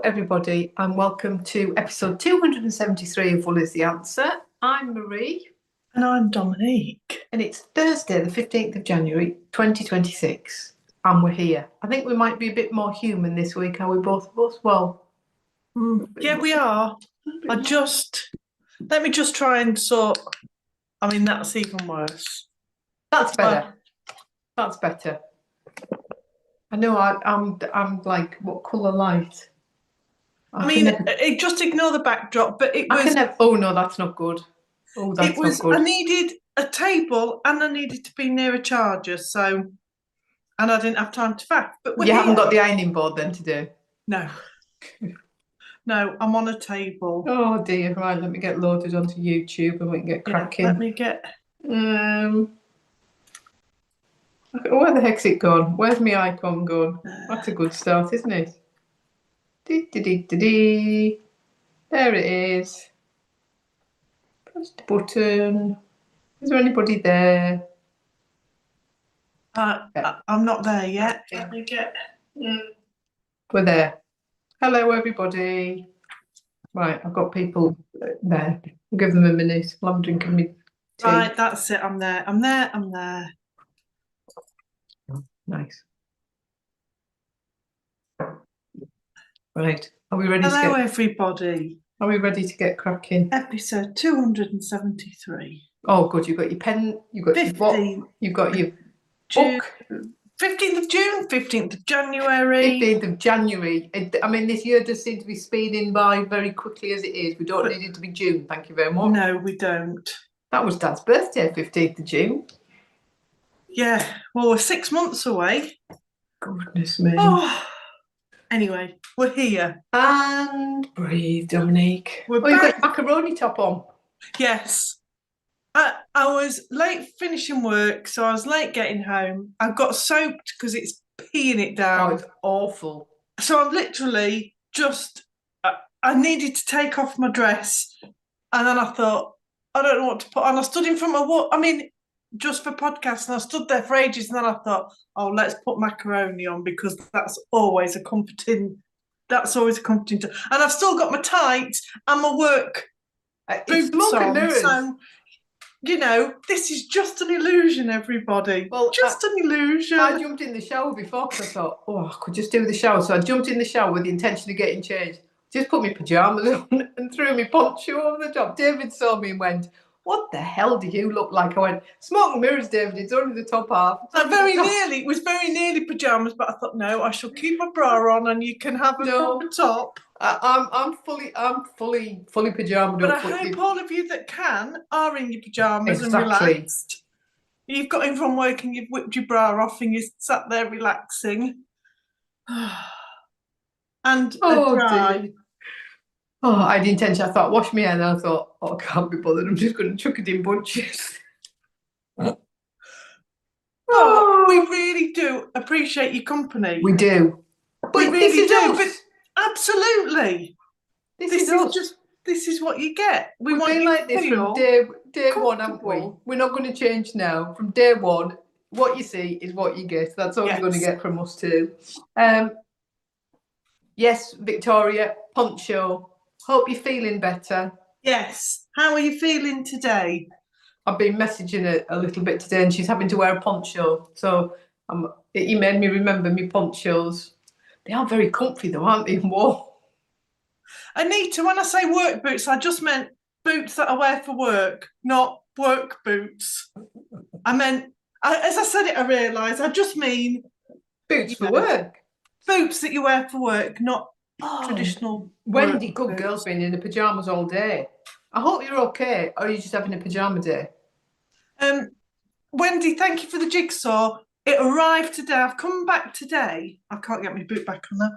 everybody, and welcome to episode 273 of Well Is the Answer. I'm Marie. And I'm Dominique. And it's Thursday, the 15th of January, 2026. And we're here. I think we might be a bit more human this week, are we both of us? Well, yeah, we are. Let me just try and sort. I mean, that's even worse. That's better. That's better. I know I'm like, what colour light? Just ignore the backdrop, but it was... Oh, no, that's not good. Oh, that's not good. I needed a table and I needed to be near a charger, and I didn't have time to faff. But you haven't got the ironing board then to do? No. No, I'm on a table. Oh, dear. Right, let me get loaded onto YouTube and we can get cracking. Let me get... Where the heck's it gone? Where's my icon gone? That's a good start, isn't it? There it is. Press the button. Is there anybody there? I'm not there yet. Let me get... We're there. Hello, everybody. Right, I've got people there. I'll give them a minute while I'm drinking my tea. Right, that's it. I'm there. Nice. Right, are we ready? Hello, everybody. Are we ready to get cracking? Episode 273. Oh, good. You've got your pen. You've got 15th, your book. You've got your book. 15th of June, 15th of January. 15th of January. I mean, this year does seem to be speeding by very quickly as it is. We don't need it to be June. Thank you very much. No, we don't. That was Dad's birthday, 15th of June. Yeah. Well, we're 6 months away. Goodness me. Oh. Anyway, we're here. And breathe, Dominique. You've got your macaroni top on. Yes. I was late finishing work, so I was late getting home. I got soaked because it's peeing it down. Oh, it's awful. So I'm literally just... I needed to take off my dress, and then I thought, I don't know what to put on. I stood in front of my wall. I mean, just for podcasts, and I stood there for ages, and then I thought, oh, let's put macaroni on because that's always a comforting. And I've still got my tights and my work boots on. Mirrors. So, you know, this is just an illusion, everybody. Well, just an illusion. I jumped in the shower before because I thought, oh, I could just do the shower. So I jumped in the shower with the intention of getting changed. Just put my pyjamas on and threw my poncho over the top. David saw me and went, what the hell do you look like? I went, smoke and mirrors, David. It's only the top half. It was very nearly pyjamas, but I thought, no, I shall keep my bra on and you can have a proper top. I'm fully pyjamaed but up. But I hope all of you that can are in your pyjamas and relaxed. You've got in from work and you've whipped your bra off and you're sat there relaxing. And dry. Dear. Oh, I had the intention. I thought, wash my hair, and I thought, oh, I can't be bothered. I'm just going to chuck it in bunches. Oh, we really do appreciate your company. We do. But we really do. But absolutely. This is what you get. We've been like this from day one, haven't we? We're not going to change now. From day one, what you see is what you get. That's all you're going to get from us too. Yes, Victoria, poncho. Hope you're feeling better. Yes. How are you feeling today? I've been messaging her a little bit today and she's having to wear a poncho. So it made me remember my ponchos. They are very comfy though, aren't they? Warm. Anita, when I say work boots, I just meant boots that I wear for work, not work boots. I meant, as I said it, I realised, I just mean... Boots for work. Boots that you wear for work, not traditional. Wendy, good girl's been in the pyjamas all day. I hope you're okay, or are you just having a pyjama day? Wendy, thank you for the jigsaw. It arrived today. I've come back today. I can't get my boot back on now.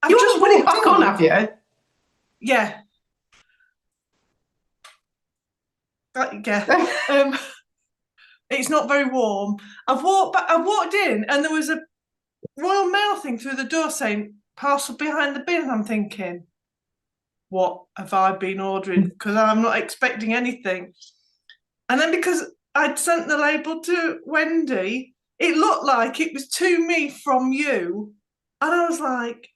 You just put it back on, have you? Yeah. Yeah. It's not very warm. I walked in and there was a Royal Mail thing through the door saying parcel behind the bin, and I'm thinking, what have I been ordering? Because I'm not expecting anything. And then because I'd sent the label to Wendy, it looked like it was to me from you. And I was like,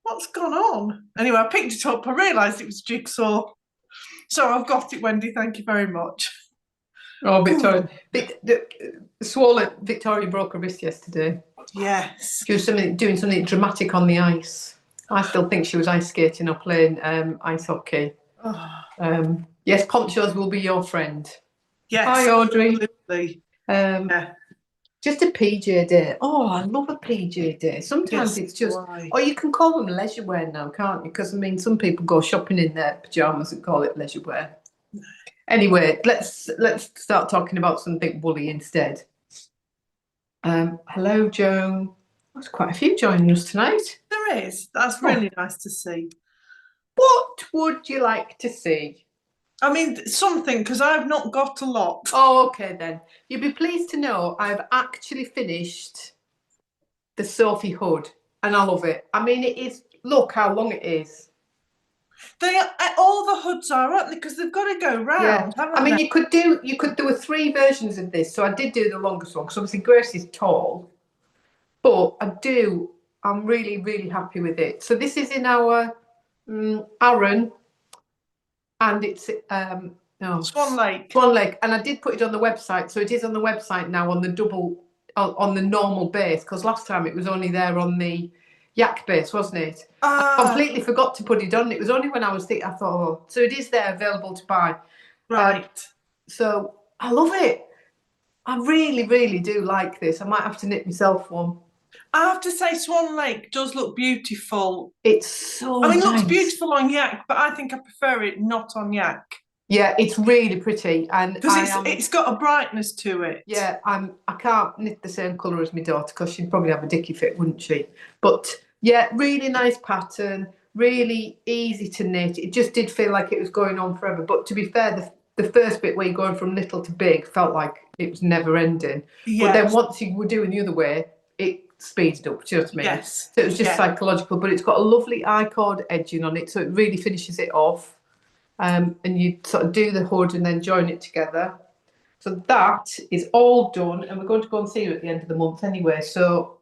what's gone on? Anyway, I picked it up. I realised it was jigsaw. So I've got it, Wendy. Thank you very much. Oh, Victoria. Victoria broke her wrist yesterday. Yes. She was doing something dramatic on the ice. I still think she was ice skating or playing ice hockey. Oh. Yes, ponchos will be your friend. Yes. Hi, Audrey. Absolutely. Just a PJ day. Oh, I love a PJ day. Sometimes it's just, or you can call them leisure wear now, can't you? Because I mean, some people go shopping in their pajamas and call it leisure wear. Anyway, let's start talking about something woolly instead. Hello, Joan. There's quite a few joining us tonight. There is. That's really nice to see. What would you like to see? I mean, something, because I've not got a lot. Oh, okay then. You'll be pleased to know I've actually finished the Sophie Hood, and I love it. I mean, it is. Look how long it is. All the hoods are, aren't they? Because they've got to go round. Yeah. I mean, you could do 3 versions of this. So I did do the longest one because obviously Grace is tall, but I'm really, really happy with it. So this is in our Aran, and it's Swan Lake. Swan Lake, and I did put it on the website. So it is on the website now on the normal base, because last time it was only there on the yak base, wasn't it? I completely forgot to put it on. It was only when I was thinking, I thought, oh, so it is there available to buy. Right. So I love it. I really, really do like this. I might have to knit myself one. I have to say, Swan Lake does look beautiful. It's so it nice. looks beautiful on yak, but I think I prefer it not on yak. Yeah, it's really pretty, and because it's got a brightness to it. Yeah, I can't knit the same colour as my daughter because she'd probably have a dicky fit, wouldn't she? But yeah, really nice pattern, really easy to knit. It just did feel like it was going on forever. But to be fair, the first bit where you're going from little to big felt like it was never ending. Yes. But then once you were doing the other way, it speeds up. Do you know what I mean? Yes. So it was just psychological, but it's got a lovely I-cord edging on it, so it really finishes it off. And you sort of do the hood and then join it together. So that is all done, and we're going to go and see you at the end of the month anyway. So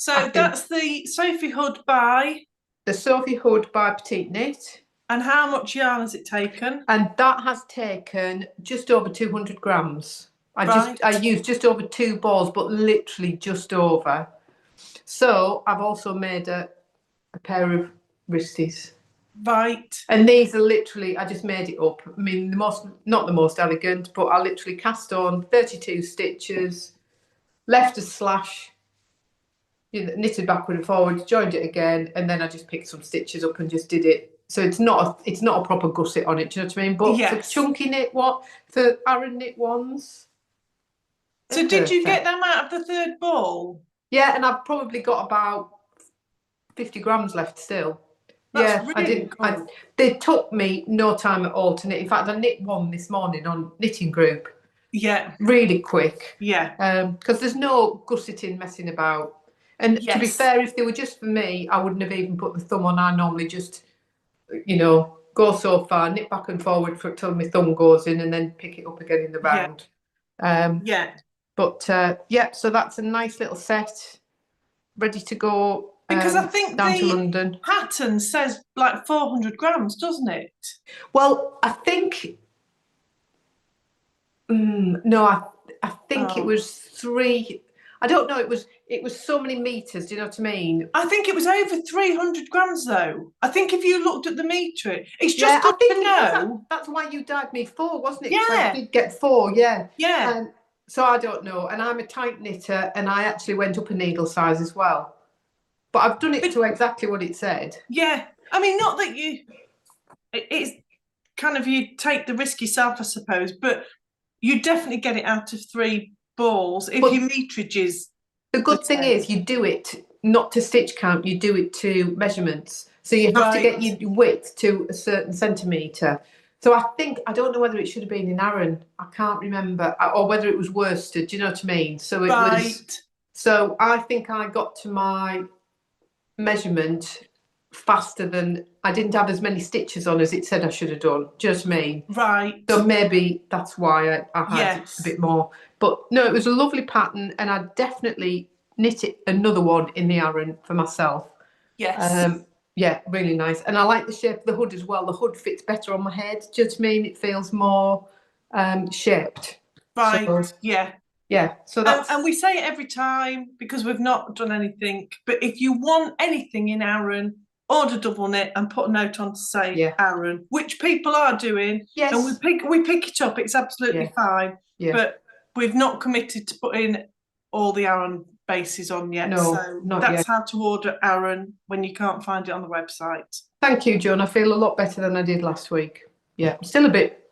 that's the Sophie Hood by? The Sophie Hood by Petite Knit. And how much yarn has it taken? And that has taken just over 200 grams. I used just over 2 balls, but literally just over. So I've also made a pair of wristies. Right. And these are literally, I just made it up. I mean, not the most elegant, but I literally cast on 32 stitches, left a slash, knitted backward and forward, joined it again, and then I just picked some stitches up and just did it. So it's not a proper gusset on it, do you know what I mean? But for chunky knit, for Aran knit ones. So did you get them out of the third ball? Yeah, and I've probably got about 50 grams left still. That's really cool. They took me no time at all to knit. In fact, I knit one this morning on Knitting Group. Yeah. Really quick. Yeah. Because there's no gusseting messing about. And to be fair, if they were just for me, I wouldn't have even put the thumb on. I normally just, go so far, knit back and forward till my thumb goes in, and then pick it up again in the round. But so that's a nice little set, ready to go. Because I think down to London. Pattern says like 400 grams, doesn't it? Well, I think no, I think it was 3. I don't know. It was so many meters. Do you know what I mean? I think it was over 300 grams though. I think if you looked at the meter, it's just good to know. That's why you dyed me 4, wasn't it? Yeah. I did get 4. Yeah. Yeah. So I don't know, and I'm a tight knitter, and I actually went up a needle size as well. But I've done it to exactly what it said. Yeah. I mean, not that it's kind of you take the risk yourself, I suppose, but you definitely get it out of 3 balls if your meterage is. The good thing is you do it not to stitch count, you do it to measurements. So you have to get your width to a certain centimetre. So I don't know whether it should have been in Aran, I can't remember, or whether it was worsted, do you know what I mean? So it was. So I think I got to my measurement faster than I didn't have as many stitches on as it said I should have done. Do you know what I mean? Right. So maybe that's why I had a bit more. But no, it was a lovely pattern, and I definitely knit another one in the Aran for myself. Yes. Yeah, really nice. And I like the shape of the hood as well. The hood fits better on my head. Do you know what I mean? It feels more shaped. Right, So, yeah. yeah, so that's... And we say it every time because we've not done anything. But if you want anything in Aran, order double knit and put a note on to say Aran, which people are doing. Yes. And we pick it up. It's absolutely fine. Yeah. But we've not committed to putting all the Aran bases on yet. No, so not that's yet. how to order Aran when you can't find it on the website. Thank you, Joan. I feel a lot better than I did last week. Yeah, still a bit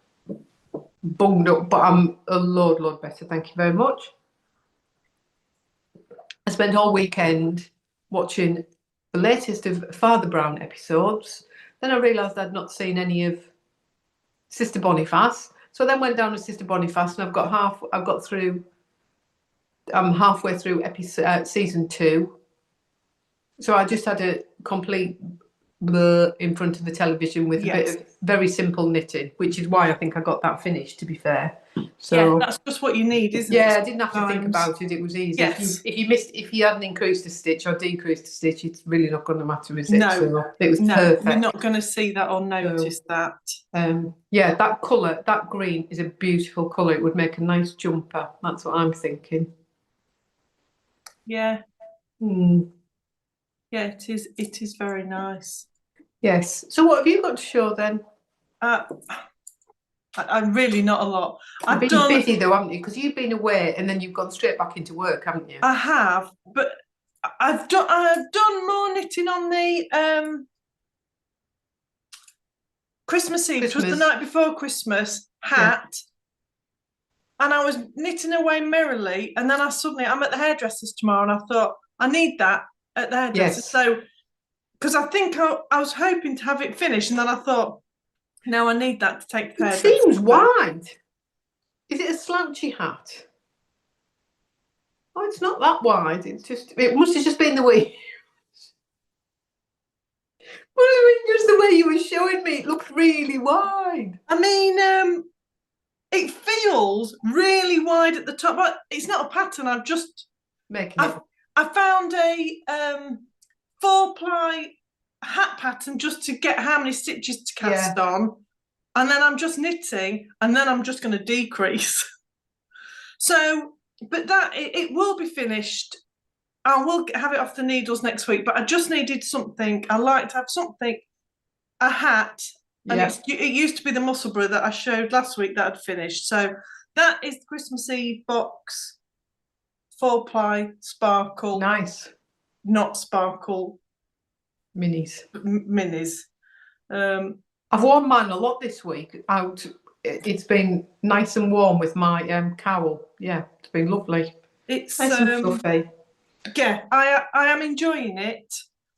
bunged up, but I'm a lot better. Thank you very much. I spent all weekend watching the latest of Father Brown episodes. Then I realised I'd not seen any of Sister Boniface. So I then went down to Sister Boniface, and I'm halfway through season 2. So I just had a complete blur in front of the television with a bit of very simple knitting, which is why I think I got that finished, to be fair. So that's just what you need, isn't it? Yeah, I didn't have to think about it. It was easy. Yes. If you hadn't increased a stitch or decreased a stitch, it's really not going to matter, is it? No, so it was perfect. You're not going to see that or notice that. Yeah, that colour, that green is a beautiful colour. It would make a nice jumper. That's what I'm thinking. Yeah. Yeah, it is. It is very nice. Yes. So what have you got to show then? I'm really not a lot. You've been busy though, haven't you? Because you've been away and then you've gone straight back into work, haven't you? I have, but I've done more knitting on the Christmas Eve. It was the night before Christmas hat. And I was knitting away merrily, and then I'm at the hairdresser's tomorrow, and I thought I need that at the hairdresser's. So, because I think I was hoping to have it finished, and then I thought, no, I need that to take the hairdresser. It seems wide. Is it a slouchy hat? Oh, it's not that wide. It must have just been the way. Just the way you were showing me, it looked really wide. I mean, it feels really wide at the top, but it's not a pattern. I've just I found a 4-ply hat pattern just to get how many stitches to cast on, and then I'm just knitting, and then I'm just going to decrease. So, but it will be finished. I will have it off the needles next week, but I just needed something. I like to have something, a hat. And it used to be the Musselburgh that I showed last week that I'd finished. So that is the Christmas Eve box, 4-ply sparkle. Nice. Not sparkle. Minis. I've worn mine a lot this week out. It's been nice and warm with my cowl. Yeah, it's been lovely. It's nice and fluffy. Yeah, I am enjoying it.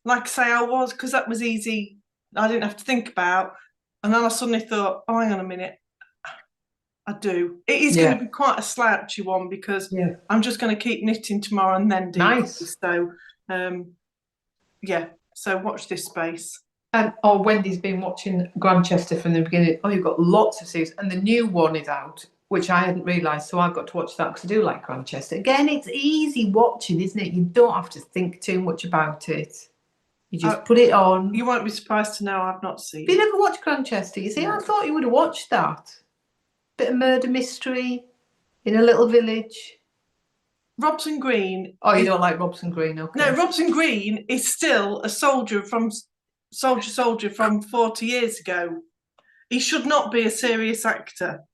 Like I say, I was, because that was easy. I didn't have to think about. And then I suddenly thought, oh, hang on a minute. I do. It is going to be quite a slouchy one because I'm just going to keep knitting tomorrow and then decrease. So, so watch this space. Wendy's been watching Grantchester from the beginning. Oh, you've got lots of series. And the new one is out, which I hadn't realised. So I've got to watch that because I do like Grantchester. Again, it's easy watching, isn't it? You don't have to think too much about it. You just put it on. You won't be surprised to know I've not seen it. You never watched Grantchester, you see? No. I thought you would have watched that. Bit of murder mystery in a little village. Robson Green. Oh, you don't like Robson Green, okay. No, Robson Green is still a soldier from 40 years ago. He should not be a serious actor.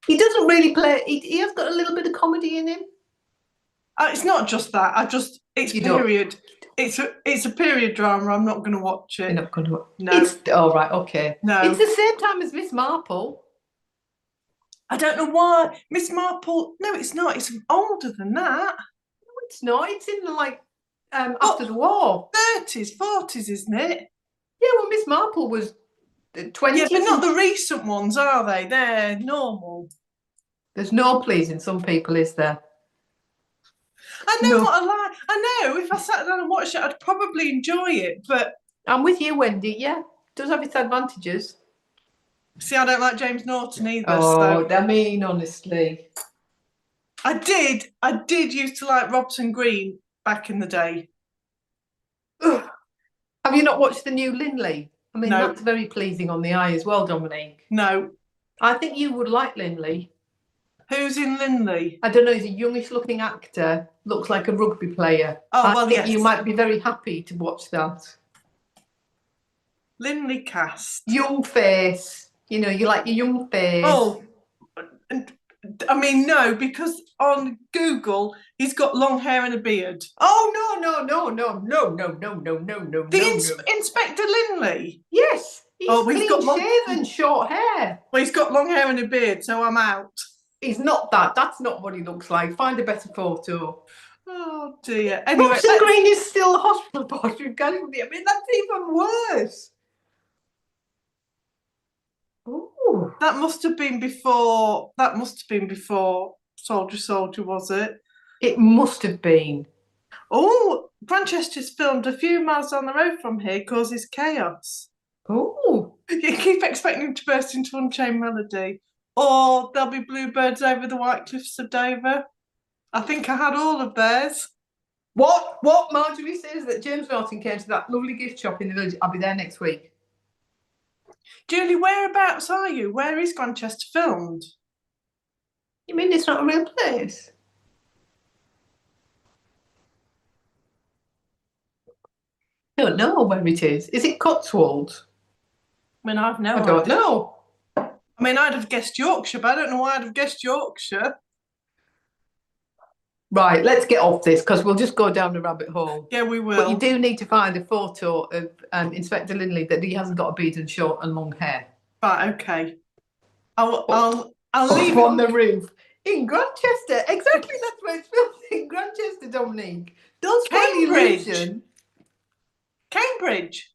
He doesn't really play. He has got a little bit of comedy in him. It's not just that. It's period. It's a period drama. I'm not going to watch it. You're not going to watch it? No. All right, okay. No. It's the same time as Miss Marple. I don't know why. Miss Marple, no, it's not. It's older than that. No, it's not. It's in after the war. 30s, 40s, isn't it? Yeah, well, Miss Marple was 20s. Yeah, but not the recent ones, are they? They're normal. There's no pleasing some people, is there? I know what I like. I know if I sat down and watched it, I'd probably enjoy it, but... I'm with you, Wendy, yeah. It does have its advantages. See, I don't like James Norton either. Oh, I mean, honestly. I did used to like Robson Green back in the day. Have you not watched the new Linley? I mean, No. that's very pleasing on the eye as well, Dominique. No. I think you would like Linley. Who's in Linley? I don't know, he's a youngish looking actor, looks like a rugby player. Oh, I well, think yes. you might be very happy to watch that. Linley cast. Young face. You know, you like your young face. Oh, I mean, no, because on Google, he's got long hair and a beard. Oh, no. Inspector Linley? Yes, he's clean shaven, short hair. Well, he's got long hair and a beard, so I'm out. He's not that. That's not what he looks like. Find a better photo. Oh, dear. Anyway, Robson Green is still a hospital portrait. I mean, that's even worse. Ooh. That must have been before Soldier, was it? It must have been. Oh, Grantchester's filmed a few miles down the road from here, causes chaos. Oh. You keep expecting him to burst into Unchained Melody. Or there'll be bluebirds over the white cliffs of Dover. I think I had all of theirs. What Marjorie says that James Norton came to that lovely gift shop in the village. I'll be there next week. Julie, whereabouts are you? Where is Grantchester filmed? You mean it's not a real place? I don't know where it is. Is it Cotswolds? I mean, I've no idea. I don't know. I mean, I'd have guessed Yorkshire, but I don't know why I'd have guessed Yorkshire. Right, let's get off this because we'll just go down the rabbit hole. Yeah, we will. But you do need to find a photo of Inspector Linley that he hasn't got a beard and short and long hair. Right, okay. I'll leave it on the roof in Grantchester. Exactly, that's where it's filmed, in Grantchester, Dominique. Don't spoil the illusion. Cambridge.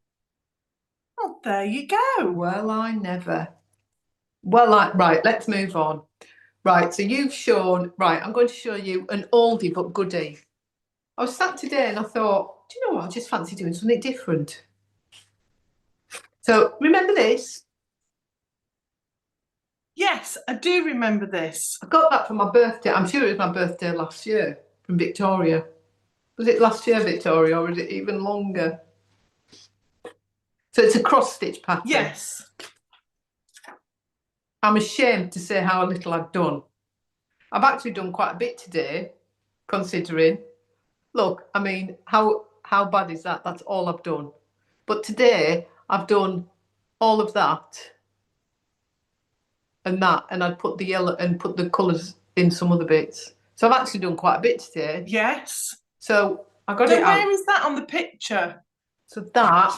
Oh, there you go. Well, I never. Right, let's move on. Right, so you've shown, right, I'm going to show you an oldie but goodie. I was sat today and I thought, do you know what, I just fancy doing something different. So, remember this? Yes, I do remember this. I got that for my birthday. I'm sure it was my birthday last year from Victoria. Was it last year, Victoria, or is it even longer? So it's a cross-stitch pattern. Yes. I'm ashamed to say how little I've done. I've actually done quite a bit today, considering. Look, I mean, how bad is that? That's all I've done. But today, I've done all of that and that, and I'd put the yellow and put the colours in some other bits. So I've actually done quite a bit today. Yes. So I got it out. Where is that on the picture? So that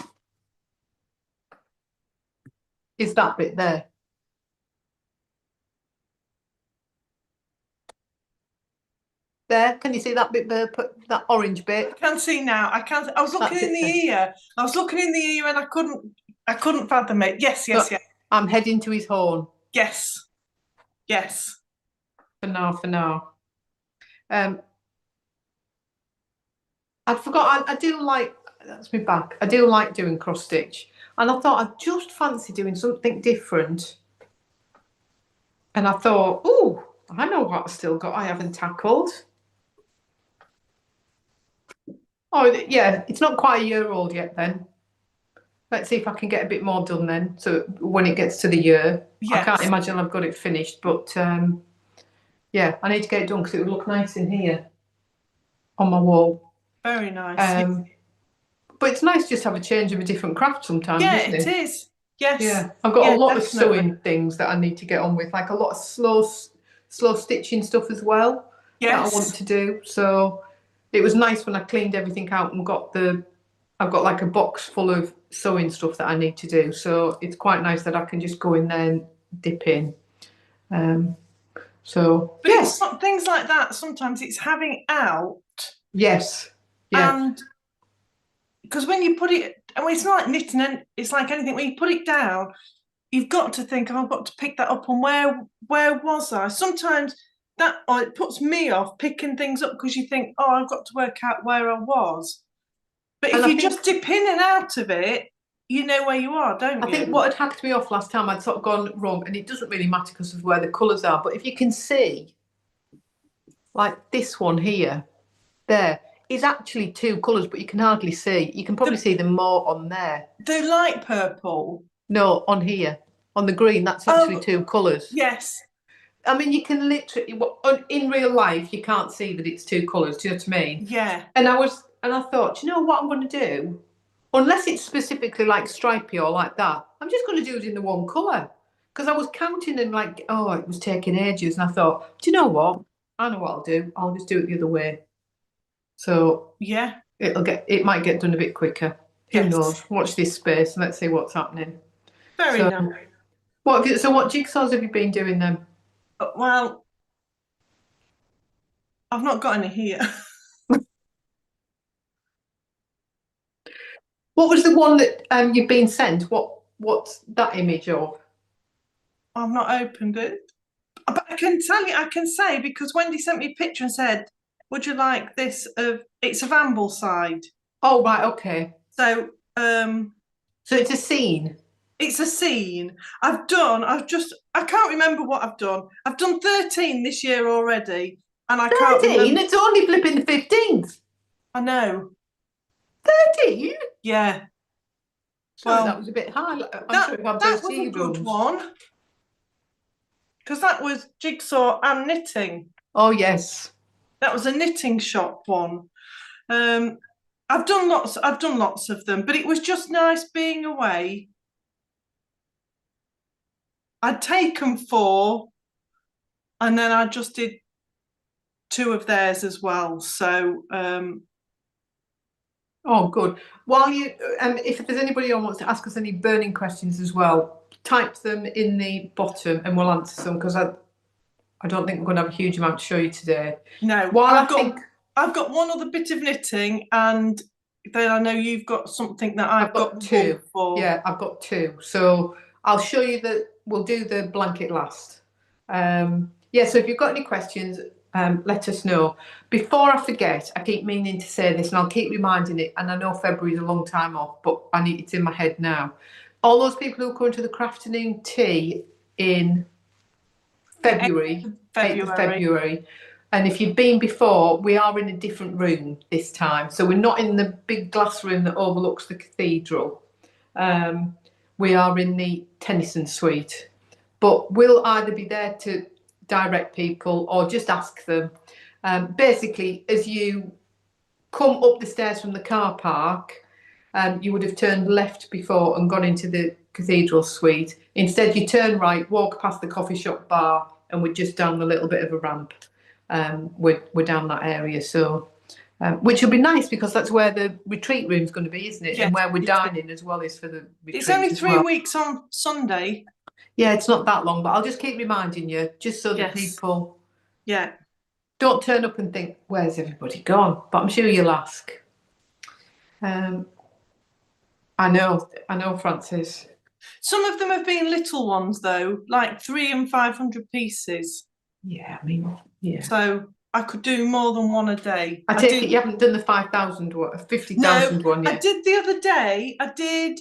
is that bit there. There, can you see that bit there? Put that orange bit. I can see now. I can't. I was looking in the ear. I was looking in the ear, and I couldn't fathom it. Yes. I'm heading to his horn. Yes. For now. I forgot. I do like. That's me back. I do like doing cross stitch, and I thought I'd just fancy doing something different. And I thought, oh, I know what I've still got. I haven't tackled. Oh, yeah, it's not quite a year old yet then. Let's see if I can get a bit more done then. So when it gets to the year, yes. I can't imagine I've got it finished, but yeah, I need to get it done because it would look nice in here on my wall. Very nice. But it's nice just to have a change of a different craft sometimes, isn't it? Yeah, it is. Yes. Yeah, I've got a lot of sewing things that I need to get on with, like a lot of slow stitching stuff as well. That I want to do. So it was nice when I cleaned everything out and I've got like a box full of sewing stuff that I need to do. So it's quite nice that I can just go in there and dip in. So but yes, things like that. Sometimes it's having out. Yes. Yeah. And because when you put it, I mean, it's not like knitting, and it's like anything. When you put it down, you've got to think, oh, I've got to pick that up. And where was I? Sometimes it puts me off picking things up because you think, oh, I've got to work out where I was. But if you just dip in and out of it, you know where you are, don't you? I think what had hacked me off last time, I'd sort of gone wrong, and it doesn't really matter because of where the colours are. But if you can see, like this one here, there, is actually two colours, but you can hardly see. You can probably see them more on there. The light purple. No, on here. On the green, that's actually two colours. Yes. I mean, you can literally, in real life, you can't see that it's two colours. Do you know what I mean? Yeah. And I thought, do you know what I'm going to do? Unless it's specifically like stripy or like that, I'm just going to do it in the one colour. Because I was counting and like, oh, it was taking ages. And I thought, do you know what? I know what I'll do. I'll just do it the other way. So yeah, it might get done a bit quicker. Who knows? Watch this space and let's see what's happening. Very nice. What jigsaws have you been doing then? Well, I've not got any here. What was the one that you've been sent? What's that image of? I've not opened it. But I can tell you, I can say, because Wendy sent me a picture and said, would you like this it's of Ambleside. Oh right, okay. So so it's a scene. It's a scene. I can't remember what I've done. I've done 13 this year already. And I 13? Can't remember. It's only flipping the 15th. I know. 13? Yeah. Well, that was a bit high. That was a good one. Because that was jigsaw and knitting. Oh yes. That was a knitting shop one. I've done lots of them, but it was just nice being away. I'd taken 4, and then I just did 2 of theirs as well. So oh good. While you if there's anybody who wants to ask us any burning questions as well, type them in the bottom and we'll answer some, because I don't think we're going to have a huge amount to show you today. No. I've got one other bit of knitting, and then I know you've got something that I've got 2 for. Yeah, I've got 2. So I'll show you we'll do the blanket last. Yeah, so if you've got any questions, let us know. Before I forget, I keep meaning to say this and I'll keep reminding it, and I know February is a long time off, but it's in my head now. All those people who are coming to the crafting tea in February, 8th of February, and if you've been before, we are in a different room this time. So we're not in the big glass room that overlooks the cathedral. We are in the Tennyson suite, but we'll either be there to direct people or just ask them. Basically, as you come up the stairs from the car park, you would have turned left before and gone into the cathedral suite. Instead, you turn right, walk past the coffee shop bar, and we're just down a little bit of a ramp. We're down that area, so which will be nice because that's where the retreat room's going to be, isn't it? Yes, and where we're dining as well is for the retreat. It's only 3 weeks on Sunday. Yeah, it's not that long, but I'll just keep reminding you, just so that people don't turn up and think, where's everybody gone? But I'm sure you'll ask. I know, Frances. Some of them have been little ones though, like 300 and 500 pieces. Yeah, I mean, yeah. So I could do more than one a day. I take it you haven't done the 5,000 one, 50,000 one yet? I did the other day. I did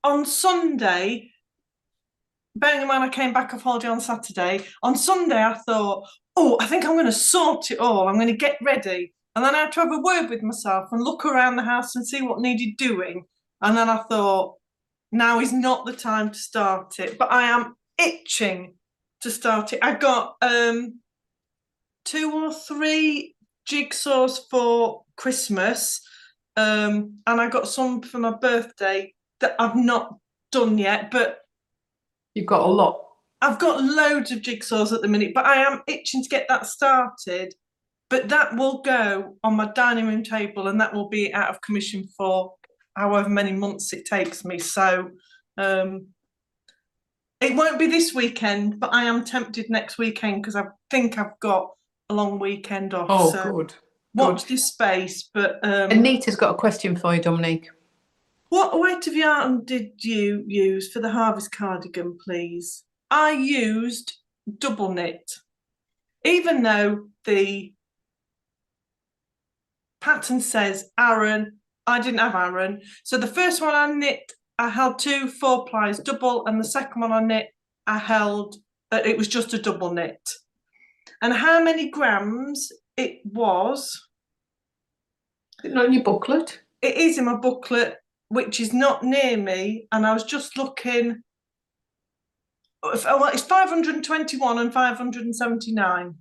on Sunday. Bearing in mind I came back off holiday on Saturday. On Sunday I thought, oh, I think I'm going to sort it all. I'm going to get ready. And then I had to have a word with myself and look around the house and see what needed doing. And then I thought, now is not the time to start it. But I am itching to start it. I got 2 or 3 jigsaws for Christmas. And I got some for my birthday that I've not done yet. But you've got a lot. I've got loads of jigsaws at the minute, but I am itching to get that started. But that will go on my dining room table, and that will be out of commission for however many months it takes me. So it won't be this weekend, but I am tempted next weekend because I think I've got a long weekend off. Oh, so good. Watch this space. But Anita's got a question for you, Dominique. What weight of yarn did you use for the harvest cardigan, please? I used double knit, even though the pattern says Aran. I didn't have Aran. So the first one I knit, I held 2 4-plies double, and the second one I knit, I held, it was just a double knit. And how many grams it was, Is it not in your booklet? It is in my booklet, which is not near me, and I was just looking. Well, it's 521 and 579.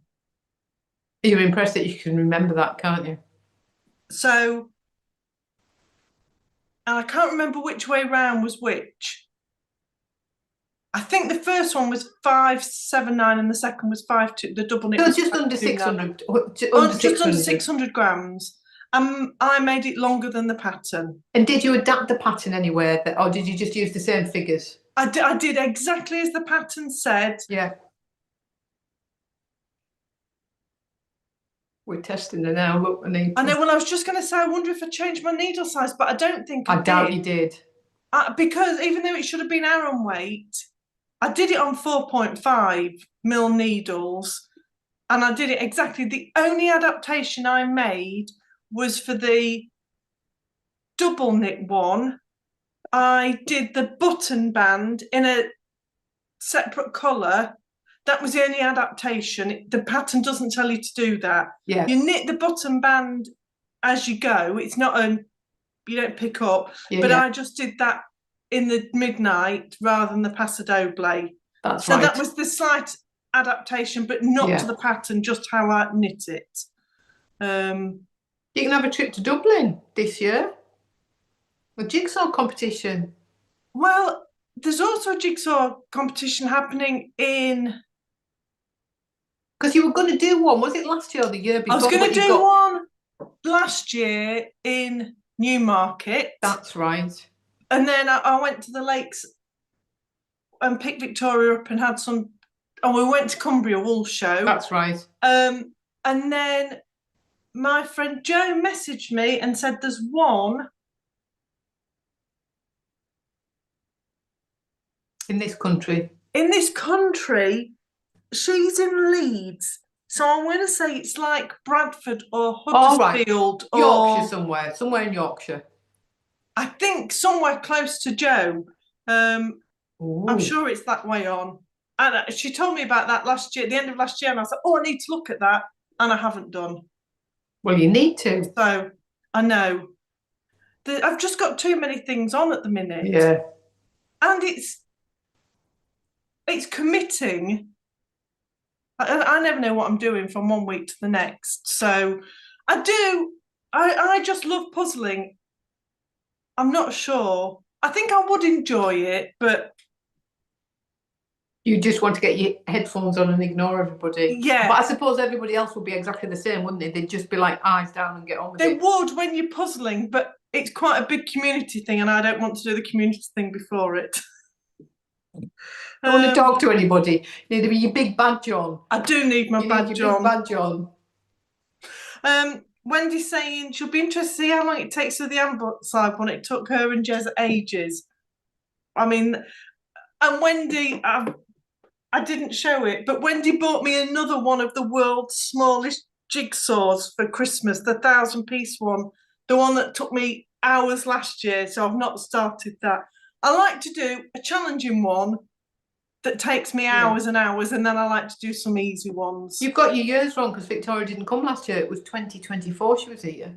You're impressed that you can remember that, can't you? So, and I can't remember which way round was which. I think the first one was 579 and the second was 52. The double knit. So was just under 529. 600. Just under 600 grams. I made it longer than the pattern. And did you adapt the pattern anywhere, or did you just use the same figures? I did exactly as the pattern said. Yeah. We're testing it now. Look, I know. Well, I was just going to say, I wonder if I changed my needle size, but I don't think I did. doubt you did. Because even though it should have been Aran weight, I did it on 4.5mm needles, and I did it exactly. The only adaptation I made was for the double knit one. I did the button band in a separate colour. That was the only adaptation. The pattern doesn't tell you to do that. Yeah. You knit the button band as you go. It's not you don't pick up. Yeah, but yeah. I just did that in the midnight rather than the paso doble. That's so right. That was the slight adaptation, but not to the pattern, just how I knit it. You can have a trip to Dublin this year. A jigsaw competition. Well, there's also a jigsaw competition happening in... Because you were going to do one, was it last year or the year before? I was going to do one last year in Newmarket. That's right. And then I went to the lakes and picked Victoria up and had some... And we went to Cumbria Wool Show. That's right. And then my friend Jo messaged me and said there's one... In this country? In this country, she's in Leeds. So I'm going to say it's like Bradford or Huddersfield. Right. Yorkshire somewhere in Yorkshire. I think somewhere close to Jo. I'm sure it's that way on. And she told me about that last year, at the end of last year, and I was like, I need to look at that. And I haven't done. Well, you need to. So, I know. I've just got too many things on at the minute. Yeah. And it's committing. I never know what I'm doing from one week to the next. So I just love puzzling. I'm not sure. I think I would enjoy it, but... You just want to get your headphones on and ignore everybody. Yeah. But I suppose everybody else would be exactly the same, wouldn't they? They'd just be like eyes down and get on with it. They would when you're puzzling, but it's quite a big community thing and I don't want to do the community thing before it. Don't want to talk to anybody. You need to be your big badge on. I do need my badge on. Big badge on. Wendy's saying she'll be interested to see how long it takes for the Ambleside one. It took her and Jez ages. I mean, and Wendy, I didn't show it, but Wendy bought me another one of the world's smallest jigsaws for Christmas, the 1,000-piece one, the one that took me hours last year, so I've not started that. I like to do a challenging one that takes me hours and hours, and then I like to do some easy ones. You've got your years wrong because Victoria didn't come last year. It was 2024 she was here.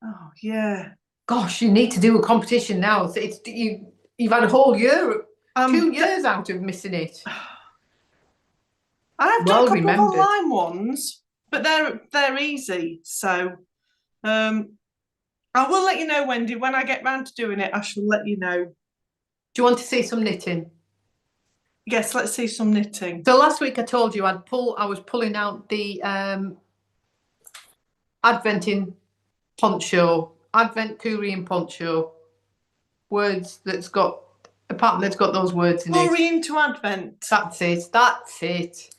Oh, yeah. Gosh, you need to do a competition now. So you've had a whole year, 2 years out of missing it. I have done a couple of online ones, but they're easy. So I will let you know, Wendy. When I get round to doing it, I shall let you know. Do you want to see some knitting? Yes, let's see some knitting. So last week I told you I was pulling out the Advent Poncho, Advent Coorie and Poncho words that's got a pattern that's got those words in it. Coorie into Advent. That's it.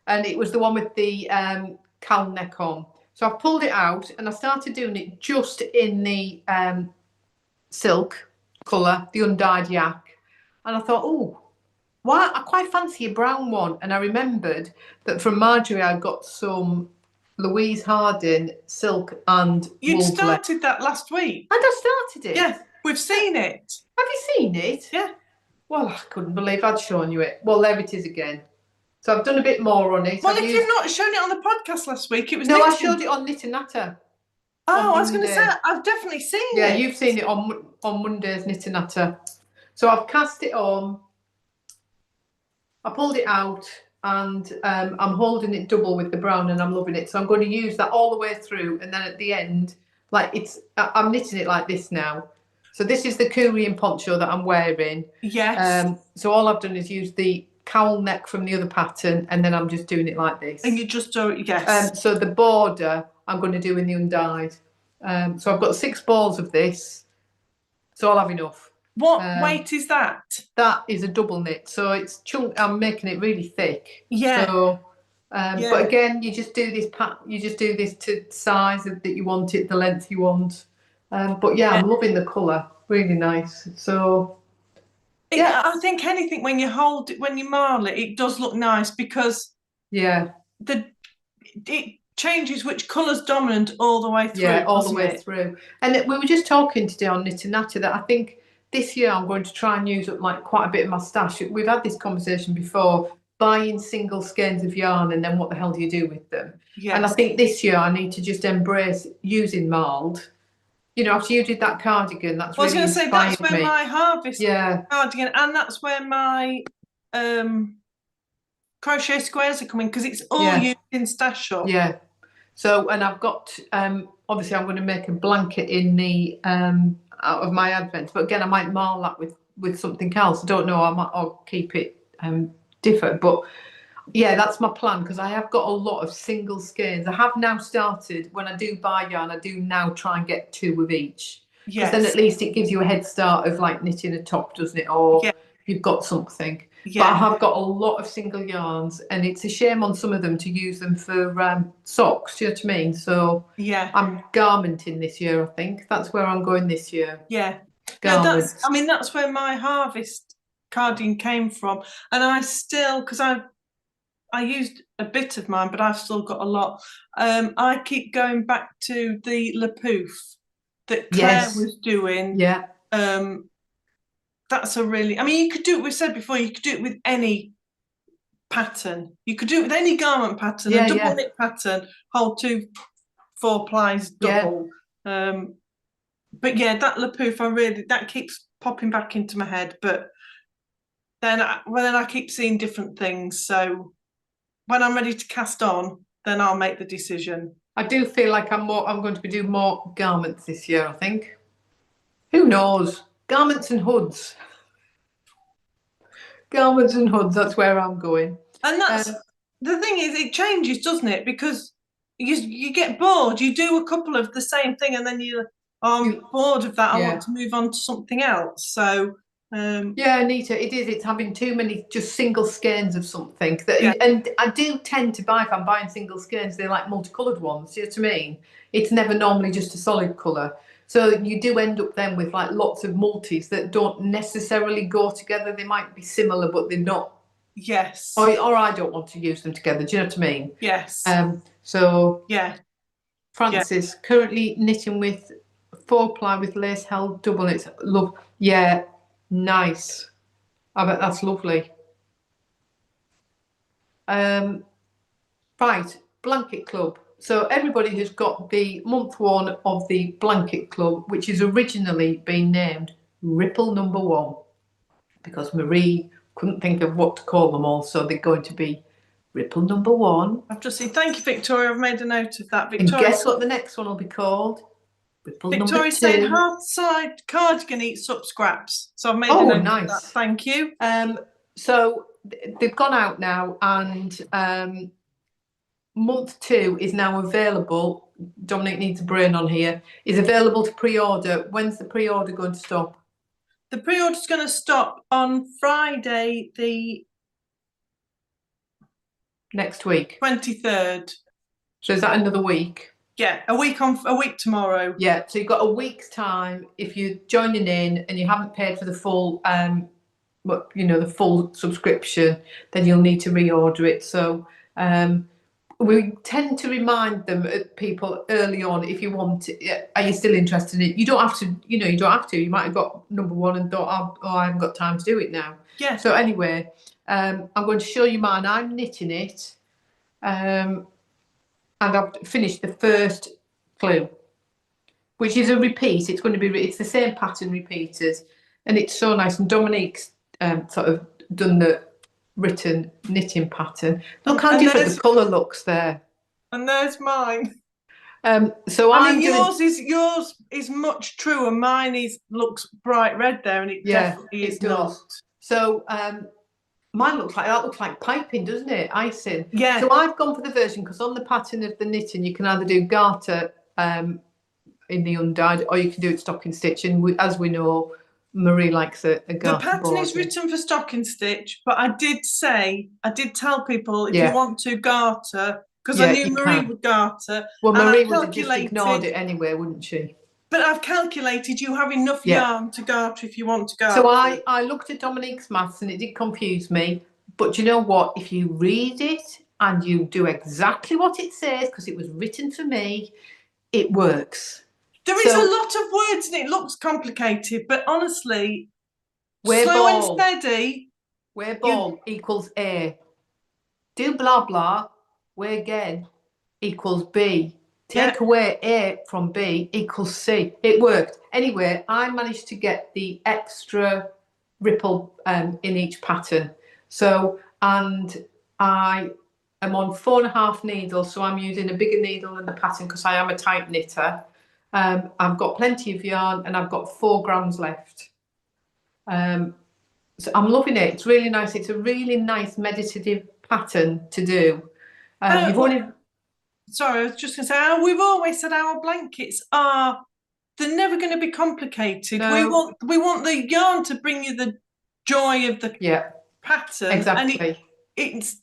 And it was the one with the cowl neck on. So I pulled it out and I started doing it just in the silk colour, the undyed yak. And I thought, oh, why? I quite fancy a brown one. And I remembered that from Marjorie I got some Louise Harding silk and You'd started that last week. And I started it. Yeah, we've seen it. Have you seen it? Yeah. Well, I couldn't believe I'd shown you it. Well, there it is again. So I've done a bit more on it. Well, if you've not shown it on the podcast last week, it was No, knitting. I showed it on Knit and Natter. Oh, on I was going to say, Monday. I've definitely seen Yeah, it. you've seen it on Monday's Knit Natter. So I've cast it on. I pulled it out, and I'm holding it double with the brown, and I'm loving it. So I'm going to use that all the way through, and then at the end, like I'm knitting it like this now. So this is the Coorie poncho that I'm wearing. Yes. So all I've done is use the cowl neck from the other pattern, and then I'm just doing it like this. And you just do it, yes. So the border I'm going to do in the undyed. So I've got 6 balls of this, so I'll have enough. What weight is that? That is a double knit, so it's I'm making it really thick. Yeah. So, but again, you just do this You just do this to size that you want it, the length you want. But yeah, I'm loving the colour. Really nice. So. Yeah, I think anything when you hold it, when you marl it, it does look nice because it changes which colour's dominant all the way through. Yeah, all the way through. And we were just talking today on Knit Natter that I think this year I'm going to try and use up like quite a bit of my stash. We've had this conversation before, buying single skeins of yarn and then what the hell do you do with them? Yes. And I think this year I need to just embrace using marled. You know, after you did that cardigan, that's really inspired me. I was going to say, that's where my harvest cardigan, and that's where my crochet squares are coming, because it's all used in Stash Shop. Yeah. So, and I've got, obviously I'm going to make a blanket in the, out of my Advent, but again, I might marl that with something else. I don't know, I'll keep it different, but yeah, that's my plan, because I have got a lot of single skeins. I have now started, when I do buy yarn, I do now try and get 2 of each. Because then at least it gives you a head start of like knitting a top, doesn't it? Or you've got something. Yeah. But I have got a lot of single yarns, and it's a shame on some of them to use them for socks, do you know what I mean? So I'm garmenting this year, I think. That's where I'm going this year. Yeah. No, that's where my harvest cardigan came from. And I still, because I used a bit of mine, but I've still got a lot. I keep going back to the Lapoof that Claire was doing. Yeah. That's a really, I mean, you could do it, we said before, you could do it with any pattern. You could do it with any garment pattern, a double knit pattern, hold 2 4 plies double. But yeah, that Lapoof, that keeps popping back into my head. But then I keep seeing different things. So when I'm ready to cast on, then I'll make the decision. I do feel like I'm going to be doing more garments this year, I think. Who knows? Garments and hoods. Garments and hoods, that's where I'm going. And that's the thing is, it changes, doesn't it? Because you get bored. You do a couple of the same thing, and then I'm bored of that. I want to move on to something else. So yeah, Anita, it is. It's having too many just single skeins of something. And I do tend to buy, if I'm buying single skeins, they're like multicoloured ones. Do you know what I mean? It's never normally just a solid colour. So you do end up then with like lots of multis that don't necessarily go together. They might be similar, but they're not. Yes. Or I don't want to use them together. Do you know what I mean? Yes. So yeah. Francis currently knitting with 4-ply with lace held double knits. Love. Yeah. Nice. I bet that's lovely. Right. Blanket Club. So everybody has got the month 1 of the Blanket Club, which has originally been named Ripple Number 1, because Marie couldn't think of what to call them all, so they're going to be Ripple Number 1. I've just said, thank you, Victoria. I've made a note of that. Victoria, and guess what the next one will be called? Ripple Victoria Number 2. Saying hard side cardigan eats up scraps. So I've made a note of that. Thank you. So they've gone out now, and month 2 is now available. Dominique needs a brain on here. Is available to pre-order. When's the pre-order going to stop? The pre-order's going to stop on Friday, the next week, 23rd. So is that another week? Yeah, a week tomorrow. Yeah, so you've got a week's time. If you're joining in and you haven't paid for the full, the full subscription, then you'll need to reorder it. So we tend to remind people early on, if you want it, are you still interested in it? You don't have to, you don't have to. You might have got number 1 and thought, oh, I haven't got time to do it now. Yeah. So anyway, I'm going to show you mine. I'm knitting it. And I've finished the first clue. which is a repeat. It's going to be, it's the same pattern repeated, and it's so nice. And Dominique's sort of done the written knitting pattern. Look how different the colour looks there. And there's mine. So I mean, yours is much truer. Mine looks bright red there, and it definitely is not. So mine looks like piping, doesn't it? Icing. Yeah. So I've gone for the version because on the pattern of the knitting, you can either do garter in the undyed, or you can do it stocking stitch. And as we know, Marie likes a garter. The pattern is written for stocking stitch, but I did tell people if you want to garter, because I knew Marie would garter. Well, Marie would have just ignored it anyway, wouldn't she? But I've calculated you have enough yarn to garter if you want to garter. So I looked at Dominique's maths and it did confuse me. But you know what? If you read it and you do exactly what it says, because it was written for me, it works. There is a lot of words and it looks complicated, but honestly, slow and steady. Where ball equals A. Do blah blah, where again equals B. Take away A from B equals C. It worked. Anyway, I managed to get the extra ripple in each pattern. So, and I am on 4.5 needles, so I'm using a bigger needle in the pattern because I am a tight knitter. I've got plenty of yarn and I've got 4 grams left. So I'm loving it. It's really nice. It's a really nice meditative pattern to do. Sorry, I was just going to say, we've always said our blankets they're never going to be complicated. No. We want the yarn to bring you the joy of the pattern. Exactly. And it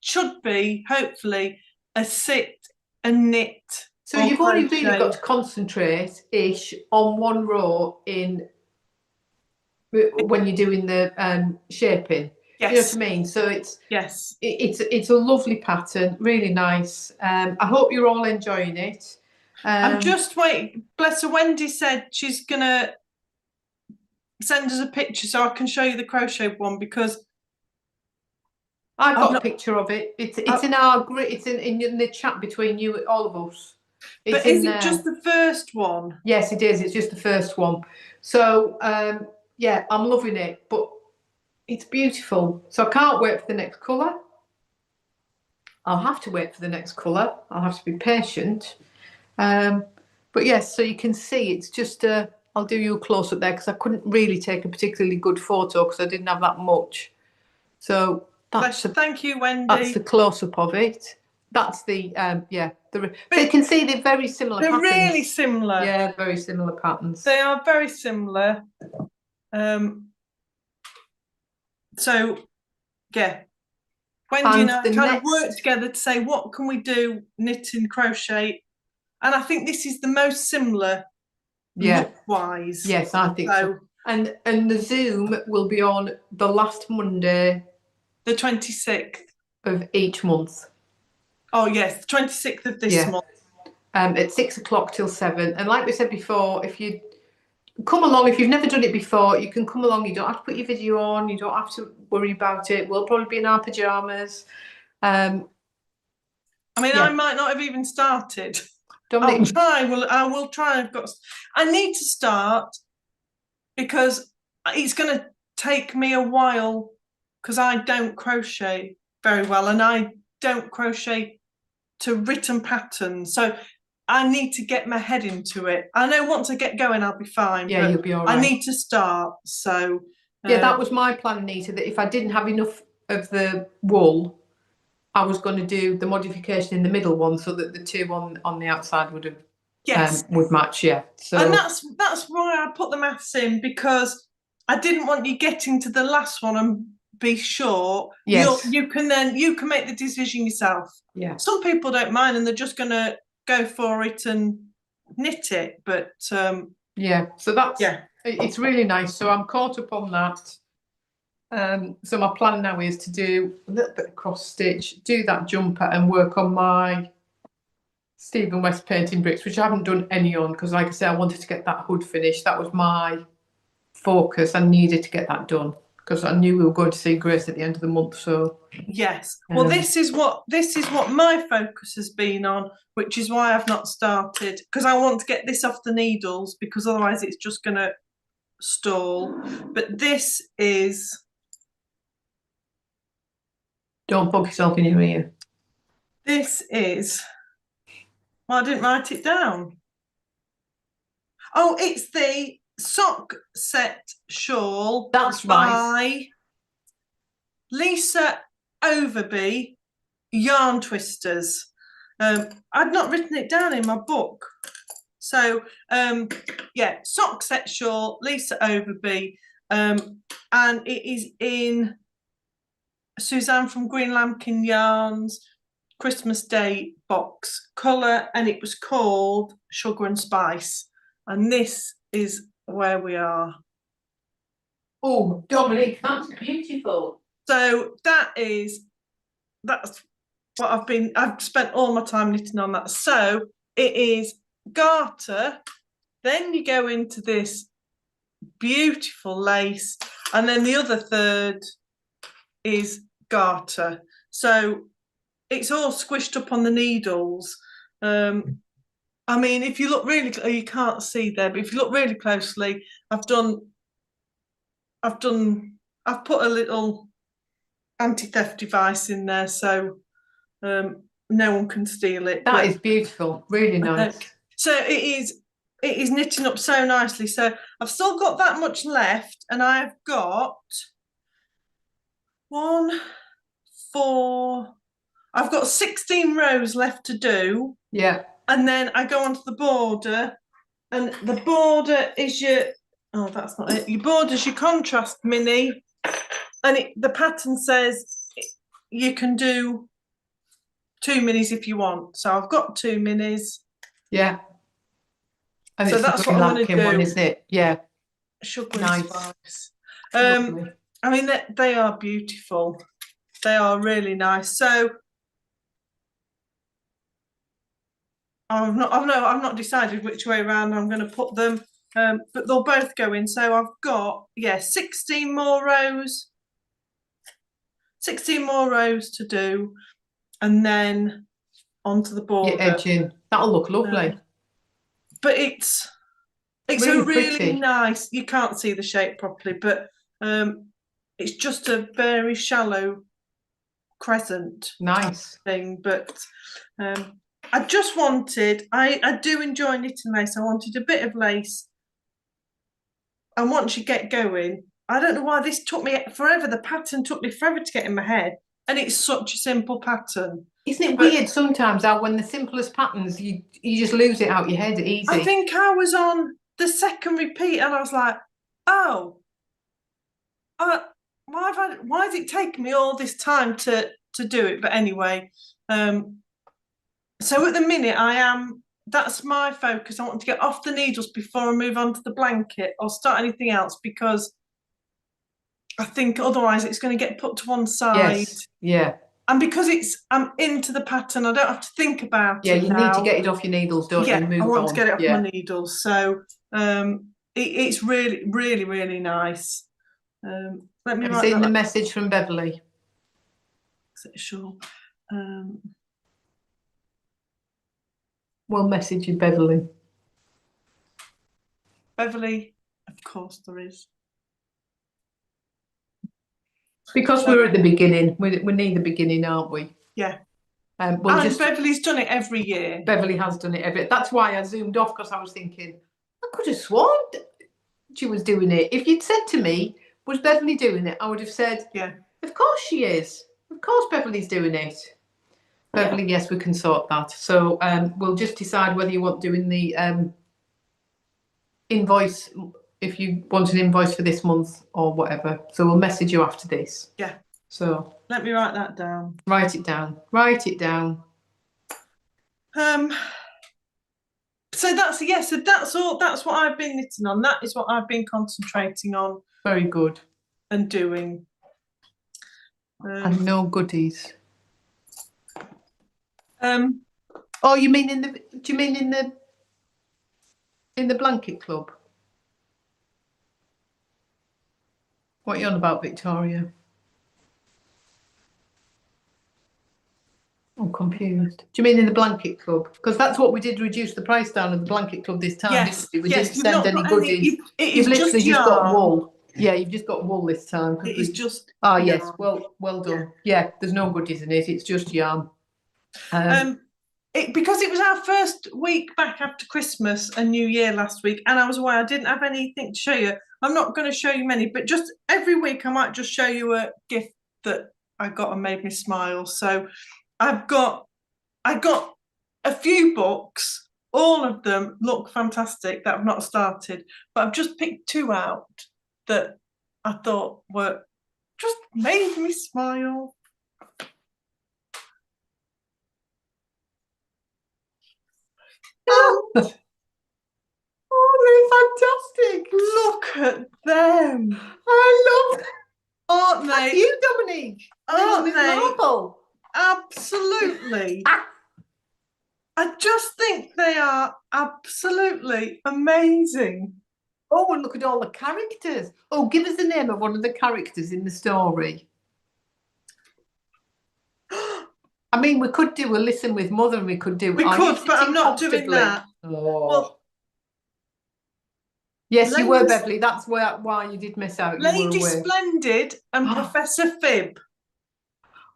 should be, hopefully, a sit and knit. So you've only really got to concentrate-ish on one row when you're doing the shaping. Yes. You know what I mean? So it's a lovely pattern, really nice. I hope you're all enjoying it. I'm just waiting. Bless her, Wendy said she's gonna send us a picture so I can show you the crochet one, because I've got a picture of it. It's in our it's in the chat between you, all of us. But is it just the first one? Yes, it is. It's just the first one. So yeah, I'm loving it, but it's beautiful. So I can't wait for the next colour. I'll have to wait for the next colour. I'll have to be patient. But yes, so you can see it's just I'll do you a close up there because I couldn't really take a particularly good photo because I didn't have that much. So thank you, Wendy. That's the close up of it. That's the so you can see they're very similar. They're patterns. Really similar. Yeah, very similar patterns. They are very similar. So yeah, Wendy and I kind of worked together to say what can we do, knit and crochet, and I think this is the most similar look-wise. Yes, I think so. And the Zoom will be on the last Monday, the 26th of each month. Oh yes, the 26th of this month. At 6 o'clock till 7. And like we said before, if you come along, if you've never done it before, you can come along. You don't have to put your video on. You don't have to worry about it. We'll probably be in our pajamas. I mean, I might not have even started. I'll try. I will try. I need to start because it's going to take me a while because I don't crochet very well, and I don't crochet to written patterns. So I need to get my head into it. I know once I get going, I'll be fine. Yeah, you'll be all right. I need to start. So yeah, that was my plan, Anita, that if I didn't have enough of the wool, I was going to do the modification in the middle one so that the two on the outside would have would match. Yeah. So and that's why I put the maths in, because I didn't want you getting to the last one and be sure. Yes. You can make the decision yourself. Yeah. Some people don't mind and they're just going to go for it and knit it, but yeah, so it's really nice. So I'm caught up on that. So my plan now is to do a little bit of cross stitch, do that jumper, and work on my Stephen West painting bricks, which I haven't done any on because, like I said, I wanted to get that hood finished. That was my focus. I needed to get that done. because I knew we were going to see Grace at the end of the month. So yes. Well, this is what my focus has been on, which is why I've not started, because I want to get this off the needles, because otherwise it's just going to stall. But this is. don't poke yourself in your ear. This is. Well, I didn't write it down. Oh, it's the sock set shawl. That's right. By Lisa Overby, Yarn Twisters. I'd not written it down in my book. So, yeah, sock set shawl, Lisa Overby. And it is in Suzanne from Greenlambkin Yarns Christmas Day box colour, and it was called Sugar and Spice. And this is where we are. Oh, Dominique, that's beautiful. So that's what I've spent all my time knitting on that. So it is garter, then you go into this beautiful lace, and then the other third is garter. So it's all squished up on the needles. I mean, if you look really, you can't see there, but if you look really closely, I've put a little anti-theft device in there, so no one can steal it. That is beautiful, really nice. So it is knitting up so nicely. So I've still got that much left, and I've got 1, 4. I've got 16 rows left to do. Yeah. And then I go onto the border, and the border is your, oh, that's not it. Your border is your contrast mini, and the pattern says you can do 2 minis if you want. So I've got 2 minis. Yeah. And so it's that's what I'm going to do. One, isn't it? Yeah. Sugar nice. And Spice. I mean, they are beautiful. They are really nice. So I've not decided which way around I'm going to put them, but they'll both go in. So I've got 16 more rows to do, and then onto the border. Your edging, that'll look lovely. But it's really nice. You can't see the shape properly, but it's just a very shallow crescent. Nice thing, but. I just wanted, I do enjoy knitting lace. I wanted a bit of lace. And once you get going, I don't know why this took me forever. The pattern took me forever to get in my head. And it's such a simple pattern. Isn't it weird sometimes how when the simplest patterns, you just lose it out your head easy? I think I was on the second repeat and I was like, oh, why has it taken me all this time to do it? But anyway, so at the minute that's my focus. I want to get off the needles before I move on to the blanket or start anything else, because I think otherwise it's going to get put to one side. Yes, yeah. And because I'm into the pattern, I don't have to think about it. Yeah, you need to get it off your needles, don't you? I want to get it off my needles. So it's really, really, really nice. Let me write seen the message from Beverly. Sure. We'll message you, Beverly. Beverly, of course there is. Because we're at the beginning. We're near the beginning, aren't we? Yeah. And Beverly's done it every year. Beverly has done it that's why I zoomed off, because I was thinking, I could have sworn she was doing it. If you'd said to me, was Beverly doing it? I would have said, yeah, of course she is. Of course Beverly's doing it. Beverly, yes, we can sort that. So we'll just decide whether you want doing the invoice, if you want an invoice for this month or whatever. So we'll message you after this. Yeah. So let me write that down. Write it down. Write it down. So that's all. That's what I've been knitting on. That is what I've been concentrating on. Very good. And doing. And no goodies. Oh, you mean do you mean in the blanket club? What are you on about, Victoria? I'm confused. Do you mean in the blanket club? Because that's what we did, reduce the price down of the blanket club this time, Yes, didn't we? We yes, didn't you've send not any got goodies. it You've is literally just got yarn. wool. Yeah, you've just got wool this time. It is just yes, yarn. well done. Yeah, there's no goodies in it. It's just yarn. Because it was our first week back after Christmas and New Year last week, and I was away, I didn't have anything to show you. I'm not going to show you many, but just every week I might just show you a gift that I got and made me smile. So I got a few books. All of them look fantastic that I've not started, but I've just picked 2 out that I thought were just made me smile. And Oh, they're fantastic. look at them. I love them. Aren't That's they? you, Dominique. Aren't Miss they? Marple. Absolutely. I just think they are absolutely amazing. Oh, and look at all the characters. Oh, give us the name of one of the characters in the story. I mean, we could do a listen with Mother, and we could do. We could, but I'm not doing that. Oh. Well, yes, you were, Beverly. That's why you did miss out. Lady Splendid and Professor Fib.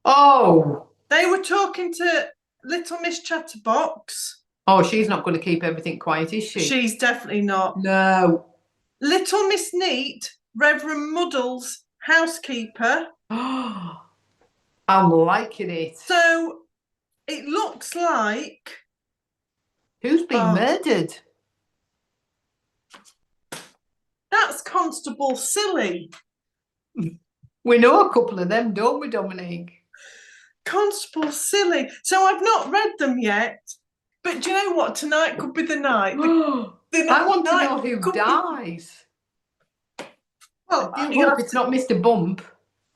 Oh. They were talking to Little Miss Chatterbox. Oh, she's not going to keep everything quiet, is she? She's definitely not. No. Little Miss Neat, Reverend Muddle's housekeeper. I'm liking it. So it looks like... Who's been murdered? That's Constable Silly. We know a couple of them, don't we, Dominique? Constable Silly. So I've not read them yet, but do you know what? Tonight could be the night. I want to know who dies. Well, I do hope it's not Mr. Bump.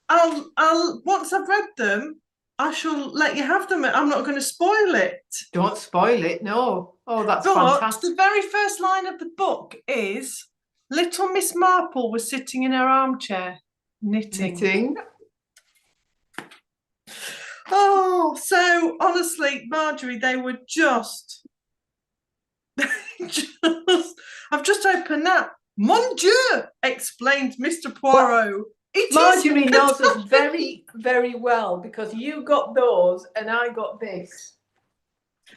I'll once I've read them, I shall let you have them. I'm not going to spoil it. Don't spoil it, no. Oh, that's but fantastic. The very first line of the book is Little Miss Marple was sitting in her armchair knitting. Oh, so honestly, Marjorie, they were just I've just opened that. Mon Dieu, explained Mr. Poirot. Well, Marjorie knows us very, very well because you got those and I got this.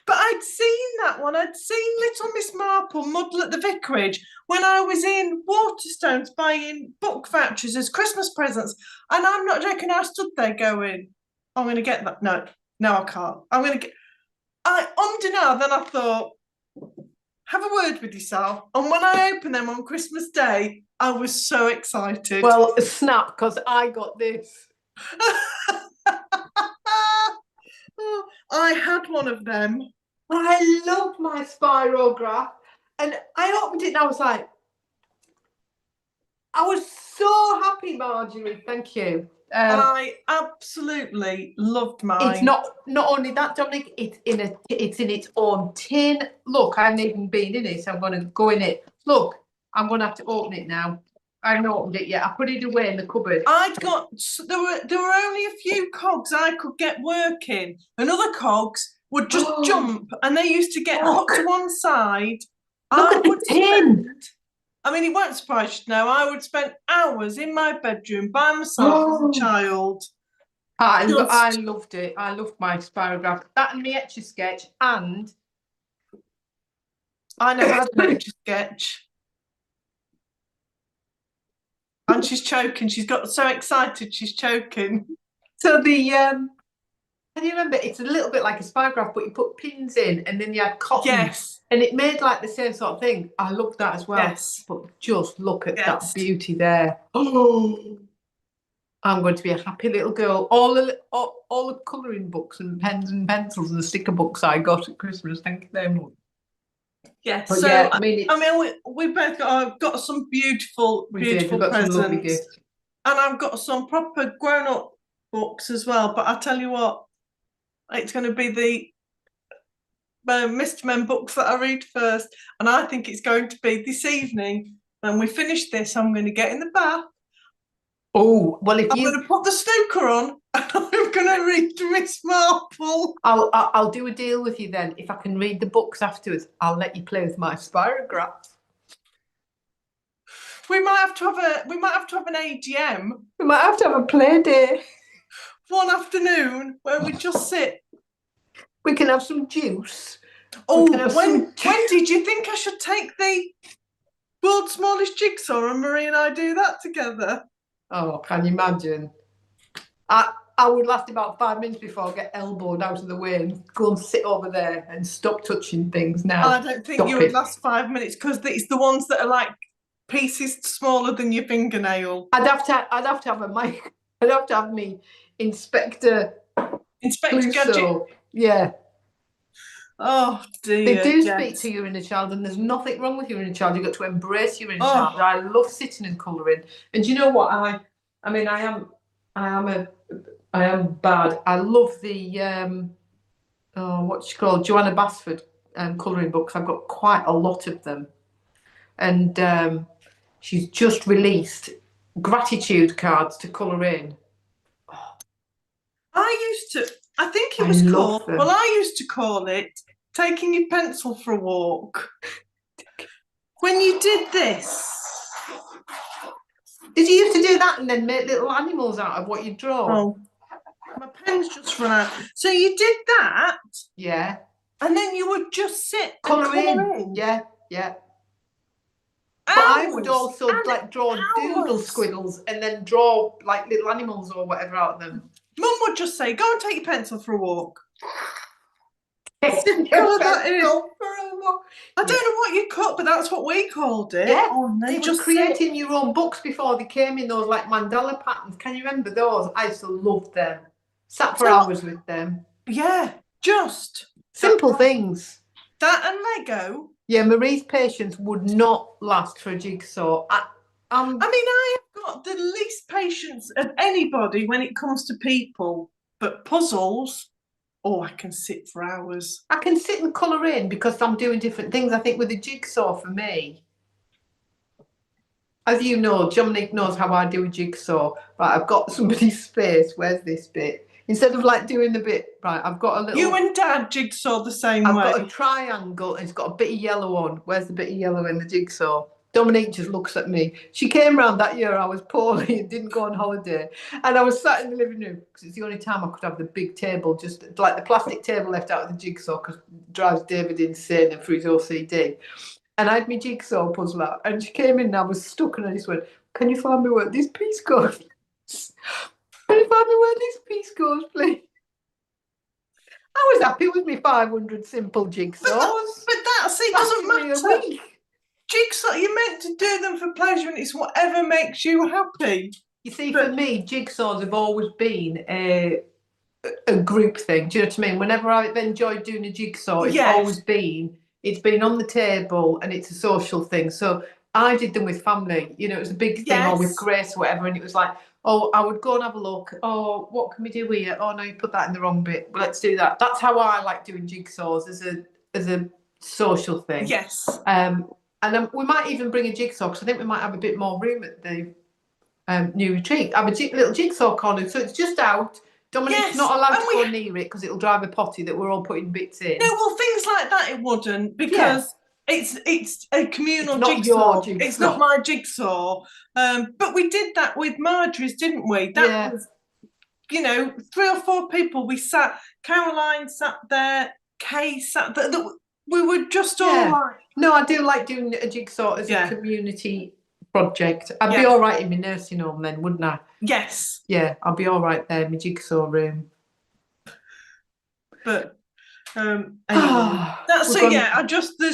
But I'd seen that one. I'd seen Little Miss Marple Muddle at the Vicarage when I was in Waterstones buying book vouchers as Christmas presents. And I'm not joking, I stood there going, I'm going to get that. No, I can't. I'm going to get... I ummed and ahed, then I thought, have a word with yourself. And when I opened them on Christmas Day, I was so excited. Well, snap, because I got this. I had one of them. I loved my Spirograph. And I opened it and I was like, I was so happy, Marjorie. Thank you. I absolutely loved mine. It's not only that, Dominic. It's in its own tin. Look, I haven't even been in it. So I'm going to go in it. Look, I'm going to have to open it now. I haven't opened it yet. I put it away in the cupboard. There were only a few cogs I could get working, and other cogs would just jump, and they used to get hot to one side. Look at the tin. I mean, it won't surprise you to know I would spend hours in my bedroom by myself as a child. I loved it. I loved my Spirograph. That and the Etch-a-Sketch, and I never had an Etch-a-Sketch. And she's choking. She's got so excited she's choking. So the can you remember? It's a little bit like a Spirograph, but you put pins in, and then you had cotton. Yes. And it made like the same sort of thing. I loved that as well. Yes. But just look at that beauty there. Oh, I'm going to be a happy little girl. All the colouring books and pens and pencils and the sticker books I got at Christmas. Thank you very much. Yes. But so yeah, we both got some beautiful presents. Some lovely gifts. And I've got some proper grown-up books as well. But I tell you what, it's going to be the Mr. Men books that I read first, and I think it's going to be this evening when we finish this. I'm going to get in the bath, Oh, well, if I'm you, going to put the snooker on and I'm going to read Miss Marple. I'll do a deal with you then. If I can read the books afterwards, I'll let you play with my Spirograph. We might have to have an AGM. We might have to have a play day. One afternoon where we just sit. We can have some juice. Oh, when did you think I should take the world's smallest jigsaw and Marie and I do that together? Oh, can you imagine? I would last about 5 minutes before I get elbowed out of the way and go and sit over there and stop touching things now. I don't think you would last 5 minutes because it's the ones that are like pieces smaller than your fingernail. I'd have to have a mic. I'd have to have me Inspector Gadget. Yeah. Oh dear. They do speak to your inner child, and there's nothing wrong with your inner child. You've got to embrace your inner child. I love sitting and colouring. And you know what? I am bad. I love the what's she called? Joanna Basford colouring books. I've got quite a lot of them. And she's just released gratitude cards to colour in. I think it was called, well, I used to call it taking your pencil for a walk. When you did this. Did you used to do that and then make little animals out of what you draw? Oh, my pen's just run out. So you did that? Yeah. And then you would just sit colour and colour in? Yeah. But I would also draw doodle squiggles and then draw like little animals or whatever out of them. Mum would just say, go and take your pencil for a walk. I don't know what you called, but that's what we called it. Yeah, they were creating your own books before they came in those like mandala patterns. Can you remember those? I used to love them. Sat for hours with them. Yeah, just simple things. That and Lego. Yeah, Marie's patience would not last for a jigsaw. I mean, I have got the least patience of anybody when it comes to people, but puzzles, I can sit for hours. I can sit and colour in because I'm doing different things. I think with a jigsaw for me, as you know, Dominique knows how I do a jigsaw. Right, I've got somebody's space. Where's this bit? Instead of like doing the bit, right, I've got a little... You and Dad jigsaw the same way. I've got a triangle and it's got a bit of yellow on. Where's the bit of yellow in the jigsaw? Dominique just looks at me. She came round that year, I was poorly and didn't go on holiday. And I was sat in the living room because it's the only time I could have the big table, just like the plastic table left out of the jigsaw because it drives David insane and for his OCD. And I had my jigsaw puzzle out and she came in and I was stuck and I just went, can you find me where this piece goes? Can you find me where this piece goes, please? I was happy with me 500 simple jigsaws. But it doesn't matter. Jigsaw, you're meant to do them for pleasure and it's whatever makes you happy. You see, for me, jigsaws have always been a group thing. Do you know what I mean? Whenever I've enjoyed doing a jigsaw, it's been on the table and it's a social thing. So I did them with family. You know, it was a big thing, or with Grace or whatever, and it was like, I would go and have a look. Oh, what can we do here? Oh no, you put that in the wrong bit. Well, let's do that. That's how I like doing jigsaws, as a social thing. Yes. And we might even bring a jigsaw because I think we might have a bit more room at the new retreat. Have a little jigsaw corner, so it's just out. Dominique's not allowed to go near it because it'll drive a potty that we're all putting bits in. No, well, things like that it wouldn't because it's a communal jigsaw. It's not my jigsaw. But we did that with Marjorie's, didn't we? That was, 3 or 4 people. We sat. Caroline sat there. Kay sat there. We were just all like. No, I do like doing a jigsaw as a community project. I'd be all right in my nursing home then, wouldn't I? Yes. Yeah, I'll be all right there in my jigsaw room. But anyway, there's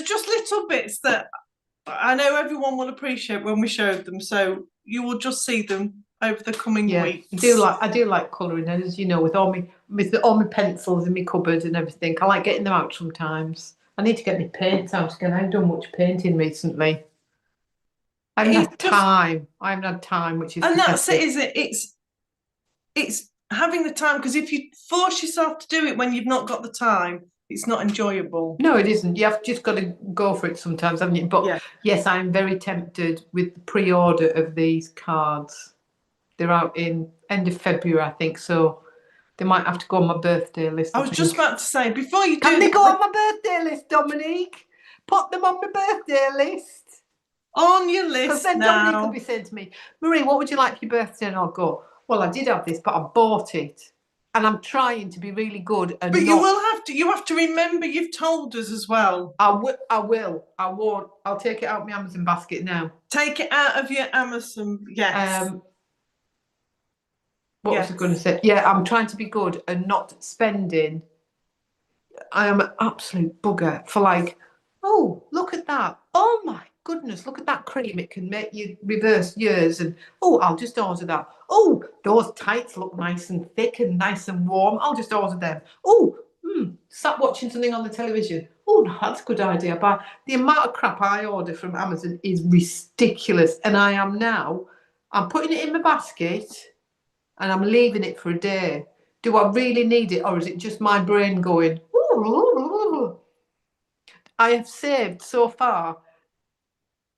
just little bits that I know everyone will appreciate when we showed them. So you will just see them over the coming weeks. I do like colouring, and as you know, with all my pencils in my cupboard and everything, I like getting them out sometimes. I need to get my paints out again. I haven't done much painting recently. I haven't had time, which is that's it, is it? It's having the time, because if you force yourself to do it when you've not got the time, it's not enjoyable. No, it isn't. You have just got to go for it sometimes, haven't you? But yes, I'm very tempted with the pre-order of these cards. They're out in end of February, I think. So they might have to go on my birthday list. I was just about to say, before you do Can they that, go on my birthday list, Dominique? Put them on my birthday list. on your Because list then Dominique will now. be saying to me, Marie, what would you like for your birthday? And I'll go, well, I did have this, but I bought it. And I'm trying to be really good. And But you have to remember you've told us as well. I will. I won't. I'll take it out of my Amazon basket now. Take it out of your Amazon. Yes. What was I going to say? Yeah, I'm trying to be good and not spending. I am an absolute bugger for like, oh, look at that. Oh my goodness, look at that cream. It can make you reverse years. And oh, I'll just order that. Oh, those tights look nice and thick and nice and warm. I'll just order them. Oh, sat watching something on the television. Oh, no, that's a good idea. But the amount of crap I order from Amazon is ridiculous. And I'm putting it in my basket and I'm leaving it for a day. Do I really need it, or is it just my brain going, ooh? I have saved so far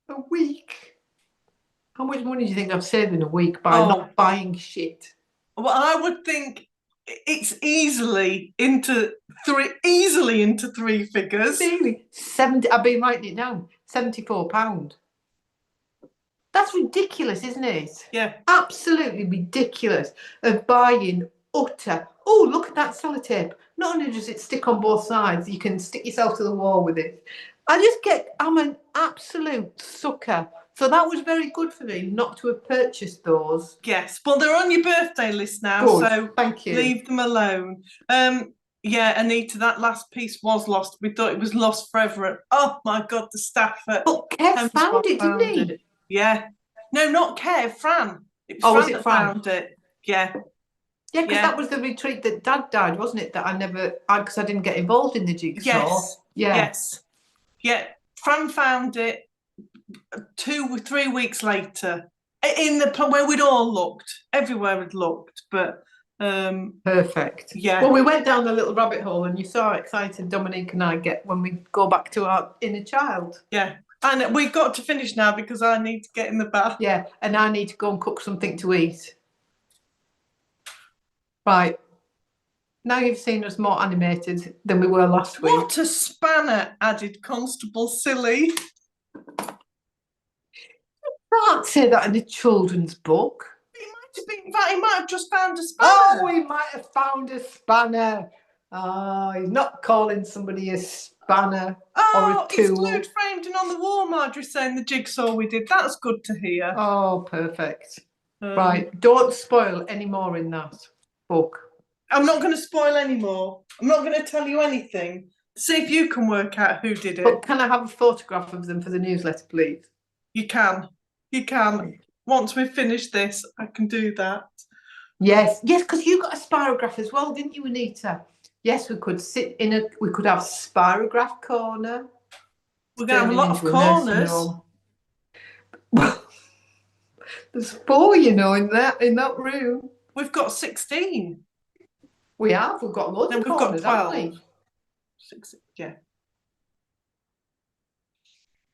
a week. How much money do you think I've saved in a week by not buying shit? Well, I would think it's easily into three figures. Really? 70. I've been writing it down. £74. That's ridiculous, isn't it? Yeah. Absolutely ridiculous of buying utter. Oh, look at that sellotape. Not only does it stick on both sides, you can stick yourself to the wall with it. I'm an absolute sucker. So that was very good for me not to have purchased those. Yes. Well, they're on your birthday list now, Good. so Thank you. Leave them alone. Yeah, Anita, that last piece was lost. We thought it was lost forever. Oh my God, the staff at But Kev found it, didn't he? Yeah. No, not Kev, Fran. It was was Fran it that Fran? found it. Yeah. Yeah, because that was the retreat that Dad died, wasn't it? That because I didn't get involved in the jigsaw. Yes. Yeah. Yes. Yeah. Fran found it 3 weeks later in the where we'd all looked. Everywhere we'd looked, but perfect. Yeah. Well, we went down the little rabbit hole, and you saw how excited Dominique and I get when we go back to our inner child. Yeah. And we've got to finish now because I need to get in the bath. Yeah, and I need to go and cook something to eat. Right. Now you've seen us more animated than we were last week. What a spanner, added Constable Silly. You can't say that in a children's book. He might have just found a spanner. Oh, he might have found a spanner. Oh, he's not calling somebody a spanner or a tool. It's glued, framed and on the wall, Marjorie saying the jigsaw we did. That's good to hear. Oh, perfect. Right, don't spoil any more in that book. I'm not going to spoil any more. I'm not going to tell you anything. See if you can work out who did it. But can I have a photograph of them for the newsletter, please? You can. You can. Once we've finished this, I can do that. Yes, because you got a spirograph as well, didn't you, Anita? Yes, we could have spirograph corner. We're going to have a lot of corners. Well, there's 4, in that room. We've got 16. We've got loads of corners, haven't we? 6, yeah.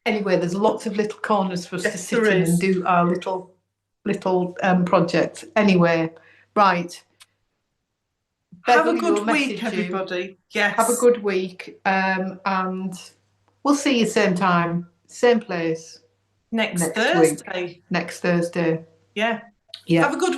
Anyway, there's lots of little corners for us to sit in and do our little projects. Anyway, right. Have a good week, everybody. Yes. Have a good week. And we'll see you same time, same place. Next Thursday. Next Thursday. Yeah. Yeah. Have a good week.